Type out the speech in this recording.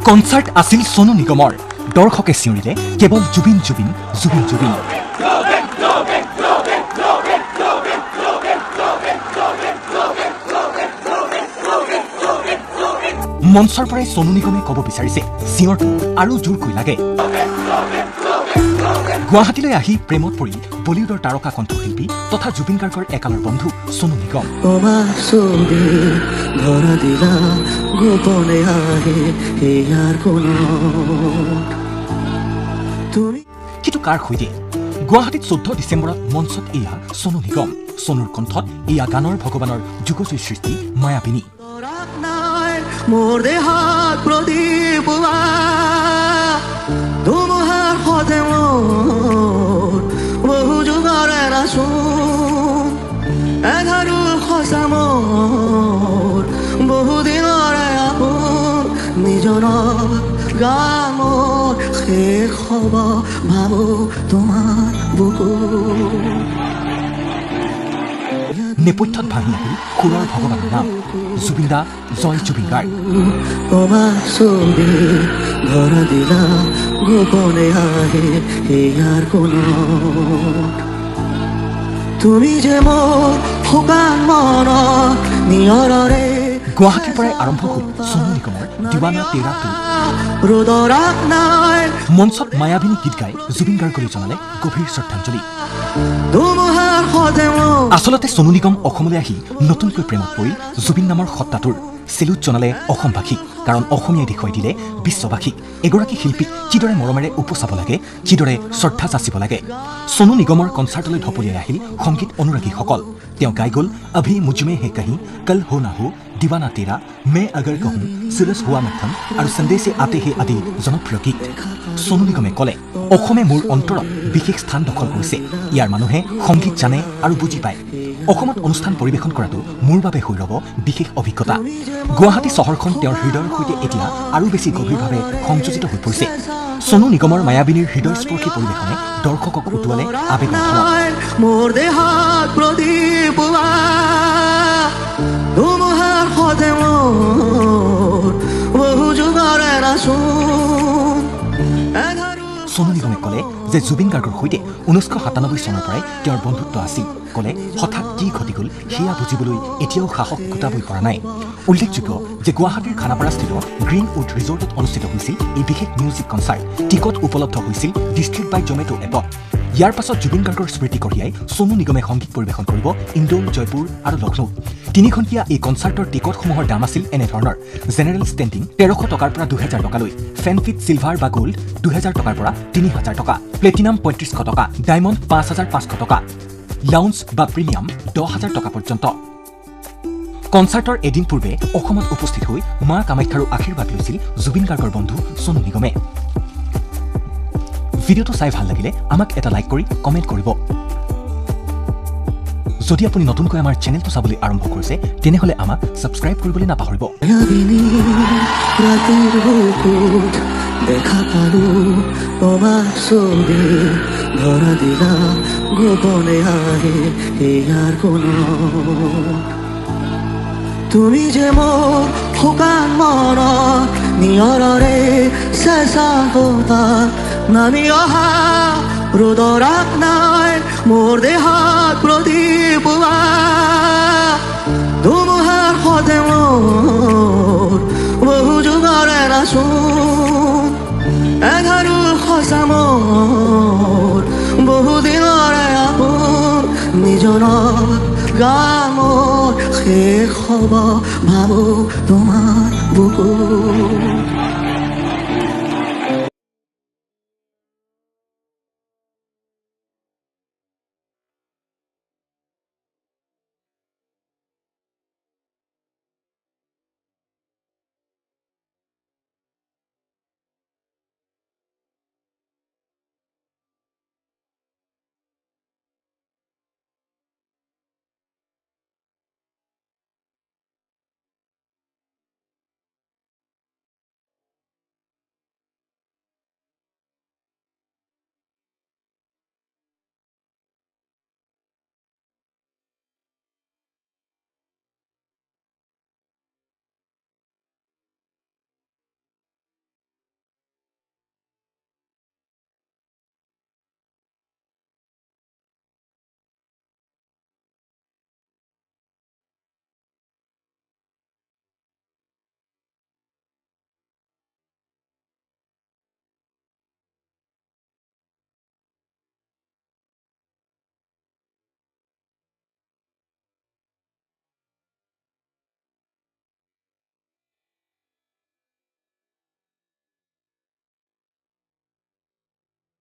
কনসাৰ্ট আছিল সোনু নিগমৰ দৰ্শকে চিঞৰিলে কেৱল জুবিন জুবিন জুবিন জুবিন মঞ্চৰ পৰাই সোনু নিগমে ক'ব বিচাৰিছে চিঞৰটো আৰু জোৰকৈ লাগে গুৱাহাটীলৈ আহি প্ৰেমত পৰি বলিউডৰ তাৰকা কণ্ঠশিল্পী তথা জুবিন গাৰ্গৰ একালৰ বন্ধু সোনু নিগম কিন্তু কাৰ সৈতে গুৱাহাটীত 14 ডিচেম্বৰত মঞ্চত এয়া সোনু নিগম সোনুৰ কণ্ঠত এয়া গানৰ ভগৱানৰ যুগজয়ী সৃষ্টি মায়াবিনী মোৰ দেহত প্ৰদীপ ধুমুহাৰ সতে মোৰ বহু যুগৰে নাচোন এঘাৰু সঁচা মোৰ বহুদিনৰে আপোন নিজনৰ গামৰ শেষ হ'ব ভাবো তোমাৰ বুকু নেপথ্যত ভাঙি আহিল সুৰৰ ভগৱানৰ নাম জুবিন দা জয় জুবিন গাৰ্গ ধৰা দিলা গোপনে আহে ইয়াৰ কোনত তুমি যে মোৰ শুকান মনত নিয়ৰৰে গুৱাহাটীৰ পৰাই আৰম্ভ হ'ল সোনু নিগমৰ দিৱানা তেৰা টু ৰুদৰাক নাই মঞ্চত মায়াবিনী গীত গাই জুবিন গাৰ্গলৈ জনালে গভীৰ শ্ৰদ্ধাঞ্জলি আচলতে সোনু নিগম অসমলৈ আহি নতুনকৈ প্ৰেমত পৰিল জুবিন নামৰ সত্তাটোৰ চেলুট জনালে অসমবাসীক কাৰণ অসমীয়াই দেখুৱাই দিলে বিশ্ববাসীক এগৰাকী শিল্পীক কিদৰে মৰমেৰে উপচাব লাগে কিদৰে শ্ৰদ্ধা যাচিব লাগে সোনু নিগমৰ কনচাৰ্টলৈ ঢপলিয়াই আহিল সংগীত অনুৰাগীসকল তেওঁ গাই গ'ল অভি মুজমে হে কহি কল হো না হো দিৱানা তেৰা মে আগাৰ কহোঁ চিৰজ হোৱা মথন আৰু সন্দেশে আতে হে আদি জনপ্ৰিয় গীত সোনু নিগমে ক'লে অসমে মোৰ অন্তৰত বিশেষ স্থান দখল কৰিছে ইয়াৰ মানুহে সংগীত জানে আৰু বুজি পায় অসমত অনুষ্ঠান পৰিৱেশন কৰাটো মোৰ বাবে হৈ ৰ'ব বিশেষ অভিজ্ঞতা গুৱাহাটী চহৰখন তেওঁৰ হৃদয়ৰ সৈতে এতিয়া আৰু বেছি গভীৰভাৱে সংযোজিত হৈ পৰিছে সোনু নিগমৰ মায়াবিনীৰ হৃদয়স্পৰ্শী পৰিৱেশনে দৰ্শকক উটুৱালে আবেগৰ মোৰ দেহত প্ৰদীপ ধুমুহাৰ সতে মোৰ বহু যুগৰে নাচোন সোনু নিগমে ক'লে যে জুবিন গাৰ্গৰ সৈতে 1997 চনৰ পৰাই তেওঁৰ বন্ধুত্ব আছিল ক'লে হঠাৎ কি ঘটি গ'ল সেয়া বুজিবলৈ এতিয়াও সাহস গোটাবই পৰা নাই উল্লেখযোগ্য যে গুৱাহাটীৰ খানাপাৰাস্থিত গ্ৰীণউড ৰিজৰ্টত অনুষ্ঠিত হৈছিল এই বিশেষ মিউজিক কনচাৰ্ট টিকট উপলব্ধ হৈছিল ডিষ্ট্ৰিক্ট বাই জমেটো এপত ইয়াৰ পাছত জুবিন গাৰ্গৰ স্মৃতি কঢ়িয়াই সোনু নিগমে সংগীত পৰিৱেশন কৰিব ইন্দোৰ জয়পুৰ আৰু লক্ষ্ণৌত 3 ঘণ্টীয়া এই কনচাৰ্টৰ টিকটসমূহৰ দাম আছিল এনেধৰণৰ জেনেৰেল ষ্টেণ্ডিং 1300 টকাৰ পৰা 2000 টকালৈ ফেনফিট চিলভাৰ বা গোল্ড 2000 টকাৰ পৰা 3000 টকা প্লেটিনাম 3500 টকা ডায়মণ্ড 5500 টকা লাউঞ্জ বা প্ৰিমিয়াম 10000 টকা পৰ্যন্ত কনচাৰ্টৰ এদিন পূৰ্বে অসমত উপস্থিত হৈ মা কামাখ্যাৰো আশীৰ্বাদ লৈছিল জুবিন গাৰ্গৰ বন্ধু সোনু নিগমে ভিডিঅ'টো চাই ভাল লাগিলে আমাক এটা লাইক কৰি কমেণ্ট কৰিব যদি আপুনি নতুনকৈ আমাৰ চেনেলটো চাবলৈ আৰম্ভ কৰিছে তেনেহ'লে আমাক ছাবস্ক্ৰাইব কৰিবলৈ নাপাহৰিব দেখা পালো তোমাৰ ছবি ধৰা দিলা গোপনে আহে ইয়াৰ কোনত তুমি যে মোৰ শুকান মনত নিয়ৰৰে চেঁচা সোঁতাত নামি অহা ৰুদৰাক নাই মোৰ দেহত প্ৰদীপ ধুমুহাৰ সতে মোৰ বহু যুগৰে নাচোন এঘাৰু সঁচা মোৰ বহুদিনৰে আপোন নিজনৰ গামৰ শেষ হ'ব ভাবো তোমাৰ বুকু